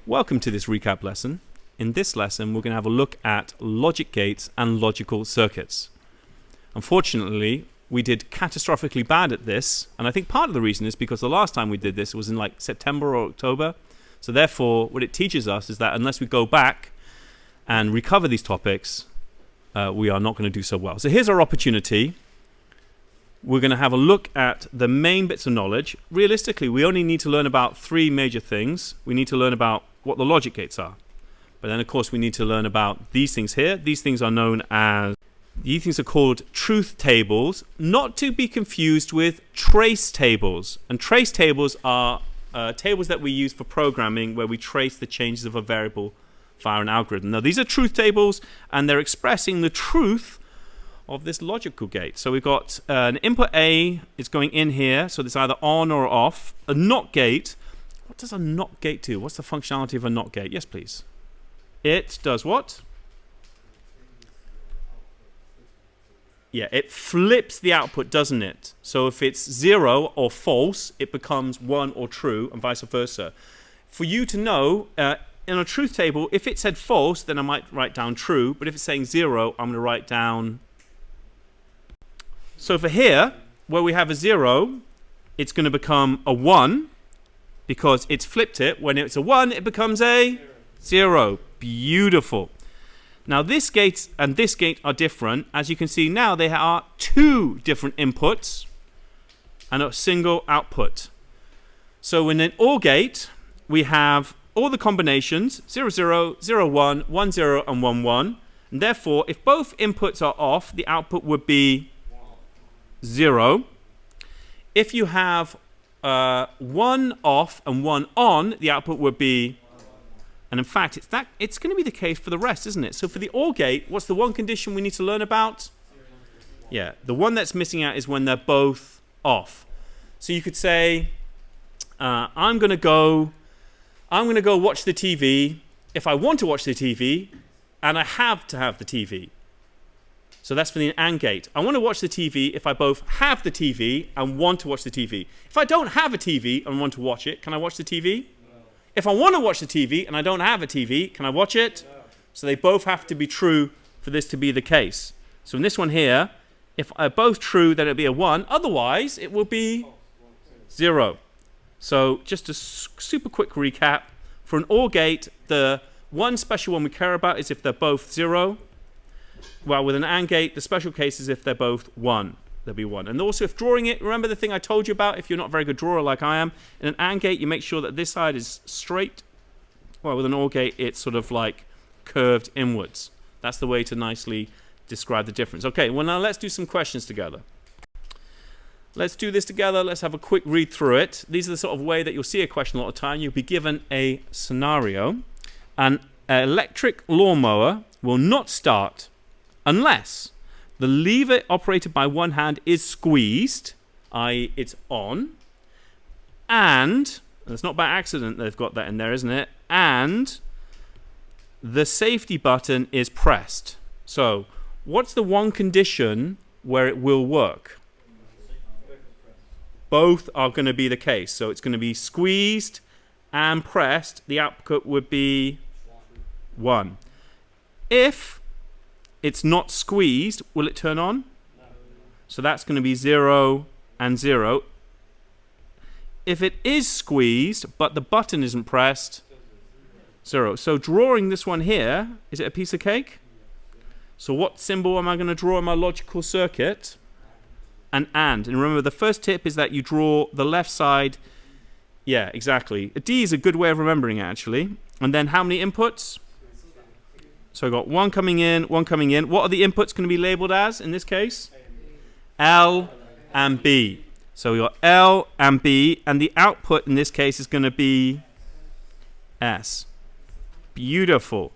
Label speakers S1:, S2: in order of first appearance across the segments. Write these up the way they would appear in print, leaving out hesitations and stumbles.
S1: Welcome to this recap lesson. In this lesson, we're going to have a look at logic gates and logical circuits. Unfortunately, we did catastrophically bad at this, and I think part of the reason is because the last time we did this was in like September or October. So therefore, what it teaches us is that unless we go back and recover these topics, we are not going to do so well. So here's our opportunity. We're going to have a look at the main bits of knowledge. Realistically, we only need to learn about three major things. We need to learn about what the logic gates are. But then, of course, we need to learn about these things here. These things are known as, these things are called truth tables, not to be confused with trace tables. And trace tables are tables that we use for programming where we trace the changes of a variable via an algorithm. Now, these are truth tables, and they're expressing the truth of this logical gate. So we've got an input A is going in here, so it's either on or off. A NOT gate, what does a NOT gate do? What's the functionality of a NOT gate? Yes, please. It does what? Yeah, it flips the output, doesn't it? So if it's 0 or false, it becomes 1 or true, and vice versa. For you to know, in a truth table, if it said false, then I might write down true, but if it's saying 0, I'm going to write down. So for here, where we have a 0, it's going to become a 1, because it's flipped it. When it's a 1, it becomes a 0. Beautiful. Now this gate and this gate are different. As you can see now, they are two different inputs and a single output. So in an OR gate, we have all the combinations 0, 0, 0, 1, 1, 0, and 1, 1. And therefore, if both inputs are off, the output would be 0. If you have 1 off and 1 on, the output would be, and in fact, it's going to be the case for the rest, isn't it? So for the OR gate, what's the one condition we need to learn about? Yeah, the one that's missing out is when they're both off. So you could say, I'm going to go watch the TV if I want to watch the TV, and I have to have the TV. So that's for the AND gate. I want to watch the TV if I both have the TV and want to watch the TV. If I don't have a TV and want to watch it, can I watch the TV? No. If I want to watch the TV and I don't have a TV, can I watch it? No. So they both have to be true for this to be the case. So in this one here, if they're both true, then it'll be a 1. Otherwise, it will be 0. So just a super quick recap. For an OR gate, the one special one we care about is if they're both 0. Well, with an AND gate, the special case is if they're both 1. There'll be 1. And also, if drawing it, remember the thing I told you about, if you're not a very good drawer like I am, in an AND gate, you make sure that this side is straight. Well, with an OR gate, it's sort of like curved inwards. That's the way to nicely describe the difference. Okay, well, now let's do some questions together. Let's do this together. Let's have a quick read through it. These are the sort of way that you'll see a question a lot of time. You'll be given a scenario. An electric lawnmower will not start unless the lever operated by one hand is squeezed, i.e. it's on, and it's not by accident they've got that in there, isn't it? And the safety button is pressed. So what's the one condition where it will work? Both are going to be the case. So it's going to be squeezed and pressed. The output would be 1. If it's not squeezed, will it turn on? No. So that's going to be 0 and 0. If it is squeezed, but the button isn't pressed, 0. So drawing this one here, is it a piece of cake? So what symbol am I going to draw in my logical circuit? An AND. And remember, the first tip is that you draw the left side. Yeah, exactly. A D is a good way of remembering it, actually. And then how many inputs? So I've got 1 coming in, 1 coming in. What are the inputs going to be labeled as in this case? L and B. So we've got L and B, and the output in this case is going to be S. Beautiful.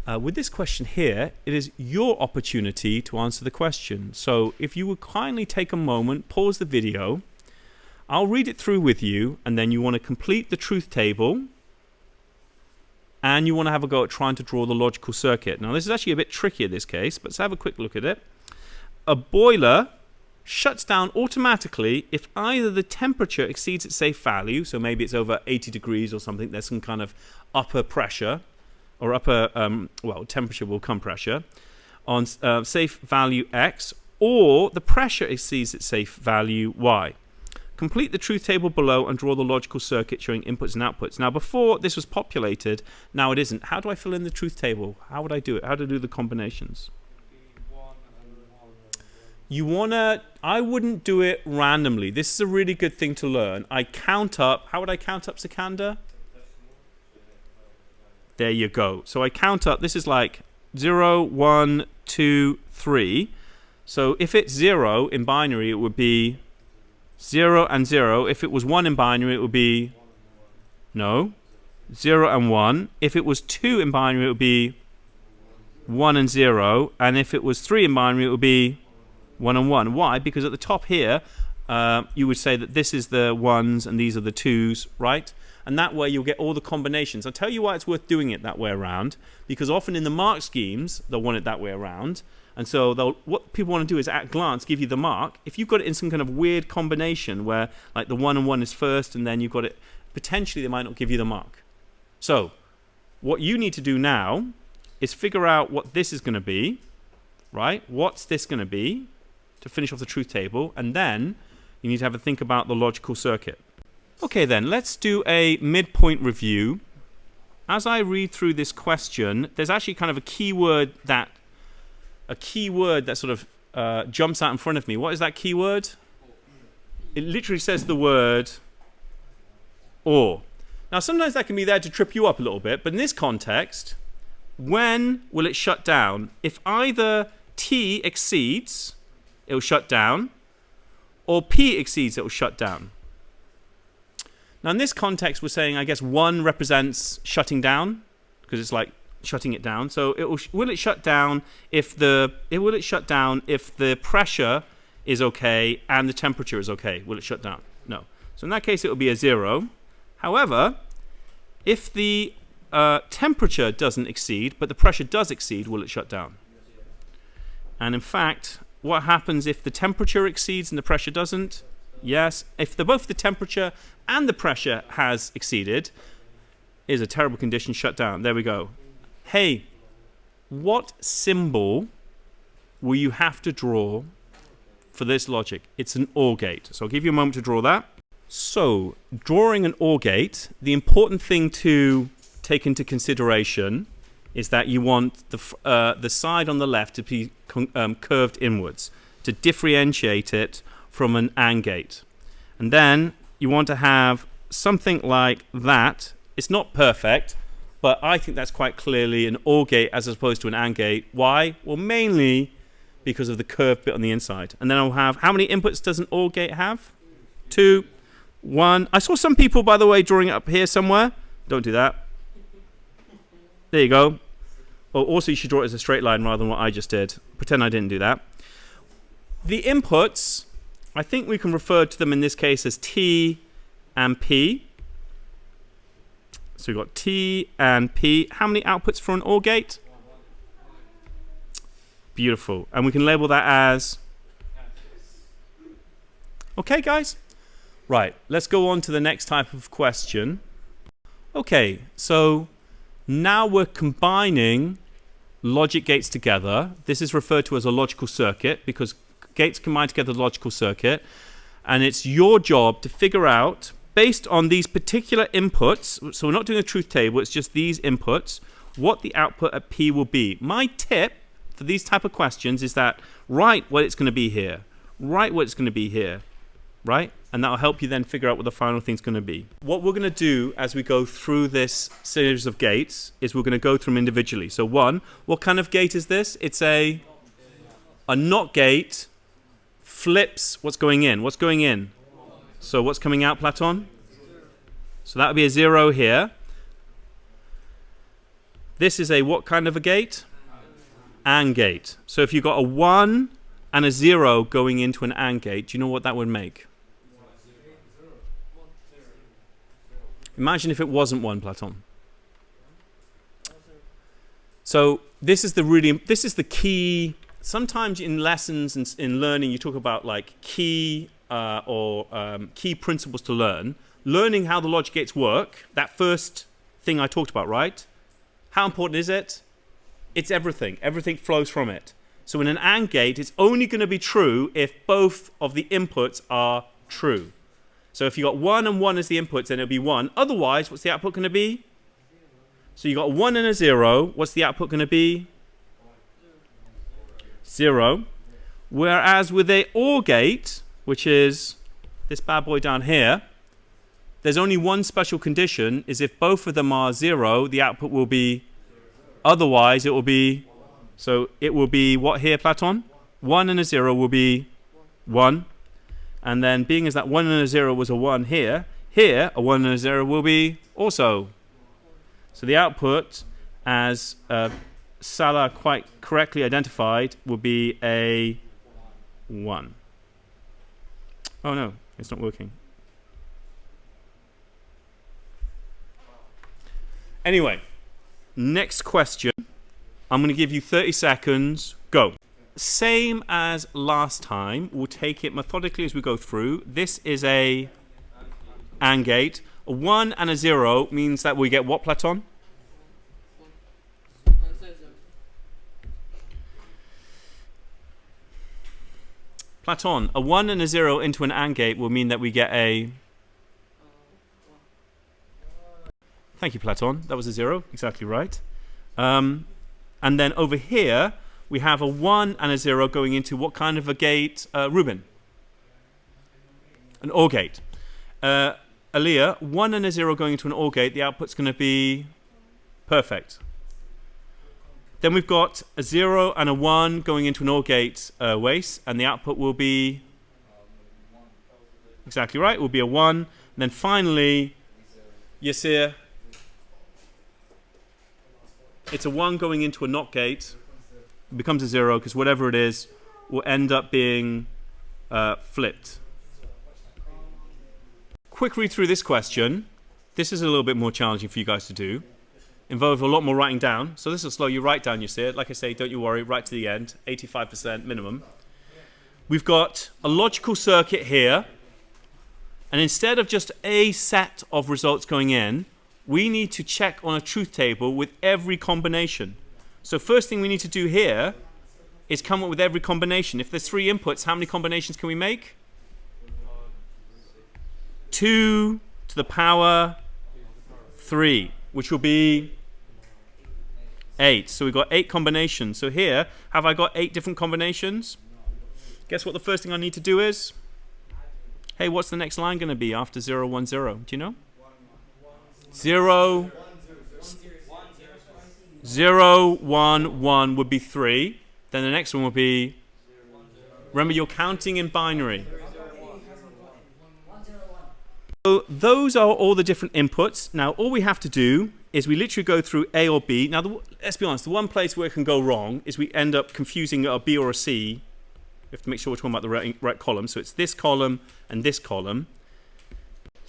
S1: With this question here, it is your opportunity to answer the question. So if you would kindly take a moment, pause the video. I'll read it through with you, and then you want to complete the truth table. And you want to have a go at trying to draw the logical circuit. Now, this is actually a bit tricky in this case, but let's have a quick look at it. A boiler shuts down automatically if either the temperature exceeds its safe value, so maybe it's over 80 degrees or something, there's some kind of upper pressure, or upper, temperature will come pressure, on safe value X, or the pressure exceeds its safe value Y. Complete the truth table below and draw the logical circuit showing inputs and outputs. Now, before this was populated, now it isn't. How do I fill in the truth table? How would I do it? How do I do the combinations? I wouldn't do it randomly. This is a really good thing to learn. I count up. How would I count up, Sikander? There you go. So I count up. This is like 0, 1, 2, 3. So if it's 0 in binary, it would be 0 and 0. If it was 1 in binary, it would be 0 and 1. If it was 2 in binary, it would be 1 and 0. And if it was 3 in binary, it would be 1 and 1. Why? Because at the top here, you would say that this is the 1s and these are the 2s, right? And that way you'll get all the combinations. I'll tell you why it's worth doing it that way around. Because often in the mark schemes, they'll want it that way around. And so what people want to do is at a glance give you the mark. If you've got it in some kind of weird combination where like the 1 and 1 is first and then you've got it, potentially they might not give you the mark. So what you need to do now is figure out what this is going to be, right? What's this going to be to finish off the truth table? And then you need to have a think about the logical circuit. Okay then, let's do a midpoint review. As I read through this question, there's actually kind of a keyword that sort of jumps out in front of me. What is that keyword? It literally says the word or. Now, sometimes that can be there to trip you up a little bit, but in this context, when will it shut down? If either T exceeds, it will shut down, or P exceeds, it will shut down. Now, in this context, we're saying, I guess, 1 represents shutting down, because it's like shutting it down. So will it shut down if the pressure is okay and the temperature is okay? Will it shut down? No. So in that case it will be a 0. However, if the temperature doesn't exceed but the pressure does exceed, will it shut down? And in fact, what happens if the temperature exceeds and the pressure doesn't? Yes. If both the temperature and the pressure has exceeded, is a terrible condition, shut down. There we go. Hey, what symbol will you have to draw for this logic? It's an OR gate. So I'll give you a moment to draw that. So, drawing an OR gate, the important thing to take into consideration is that you want the side on the left to be curved inwards to differentiate it from an AND gate. And then you want to have something like that. It's not perfect, but I think that's quite clearly an OR gate as opposed to an AND gate. Why? Well, mainly because of the curved bit on the inside. And then I'll have, how many inputs does an OR gate have? 2, 1. I saw some people, by the way, drawing it up here somewhere. Don't do that. There you go. Oh, also, you should draw it as a straight line rather than what I just did. Pretend I didn't do that. The inputs, I think we can refer to them in this case as T and P. So we've got T and P. How many outputs for an OR gate? Beautiful. And we can label that as... Okay, guys? Right, let's go on to the next type of question. Okay, so now we're combining logic gates together. This is referred to as a logical circuit because gates combine together the logical circuit. And it's your job to figure out, based on these particular inputs, so we're not doing a truth table, it's just these inputs, what the output at P will be. My tip for these type of questions is that write what it's going to be here. Write what it's going to be here. Right? And that'll help you then figure out what the final thing's going to be. What we're going to do as we go through this series of gates is we're going to go through them individually. So 1, what kind of gate is this? It's a NOT gate flips what's going in. What's going in? So what's coming out, Platon? So that would be a 0 here. This is a what kind of a gate? AND gate. So if you've got a 1 and a 0 going into an AND gate, do you know what that would make? Imagine if it wasn't 1, Platon. So this is the key sometimes in lessons and in learning, you talk about like key key principles to learn. Learning how the logic gates work, that first thing I talked about, right? How important is it? It's everything. Everything flows from it. So in an AND gate, it's only going to be true if both of the inputs are true. So if you got 1 and 1 as the inputs, then it'll be 1. Otherwise, what's the output going to be? So you got a 1 and a 0. What's the output going to be? 0. Whereas with a OR gate, which is this bad boy down here, there's only one special condition, is if both of them are 0, the output will be, otherwise it will be, so it will be what here, Platon? 1 and a 0 will be 1. And then being as that 1 and a 0 was a 1 here, a 1 and a 0 will be also. So the output, as Salah quite correctly identified, will be a 1. Oh no, it's not working. Anyway, next question. I'm going to give you 30 seconds. Go. Same as last time. We'll take it methodically as we go through. This is a AND gate. A 1 and a 0 means that we get what, Platon? Platon, a 1 and a 0 into an AND gate will mean that we get a... Thank you, Platon. That was a 0. Exactly right. And then over here, we have a 1 and a 0 going into what kind of a gate, Ruben? An OR gate. Aliyah, 1 and a 0 going into an OR gate, the output's going to be perfect. Then we've got a 0 and a 1 going into an OR gate, Wace, and the output will be exactly right. It will be a 1. And then finally, Yasir, it's a 1 going into a NOT gate. It becomes a 0 because whatever it is will end up being flipped. Quick read through this question. This is a little bit more challenging for you guys to do. Involve a lot more writing down. So this will slow you right down, you see it. Like I say, don't you worry, right to the end. 85% minimum. We've got a logical circuit here. And instead of just a set of results going in, we need to check on a truth table with every combination. So first thing we need to do here is come up with every combination. If there's 3 inputs, how many combinations can we make? 2 to the power 3, which will be 8. So we've got 8 combinations. So here, have I got 8 different combinations? Guess what the first thing I need to do is? Hey, what's the next line going to be after 0, 1, 0? Do you know? 0, 0, 1, 1 would be 3. Then the next one would be, remember you're counting in binary. So those are all the different inputs. Now all we have to do is we literally go through A or B. Now let's be honest, the one place where it can go wrong is we end up confusing a B or a C. We have to make sure we're talking about the right column. So it's this column and this column.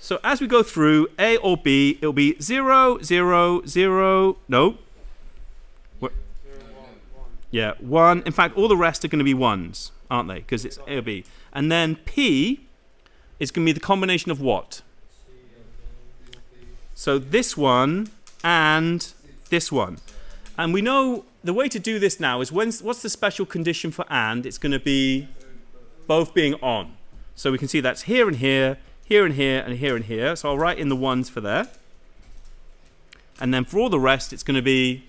S1: So as we go through A or B, it'll be 0, 0, 0, no. Yeah, 1. In fact, all the rest are going to be 1s, aren't they? Because it's A or B. And then P is going to be the combination of what? So this one and this one. And we know the way to do this now is what's the special condition for AND? It's going to be both being on. So we can see that's here and here, here and here, and here and here. So I'll write in the 1s for there. And then for all the rest, it's going to be,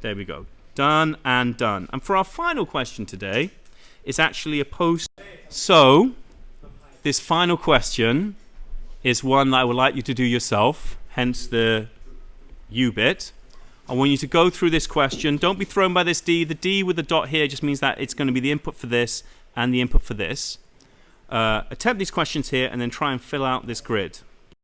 S1: there we go, done and done. And for our final question today, it's actually a post. So this final question is one that I would like you to do yourself, hence the you bit. I want you to go through this question. Don't be thrown by this D. The D with the dot here just means that it's going to be the input for this and the input for this. Attempt these questions here and then try and fill out this grid.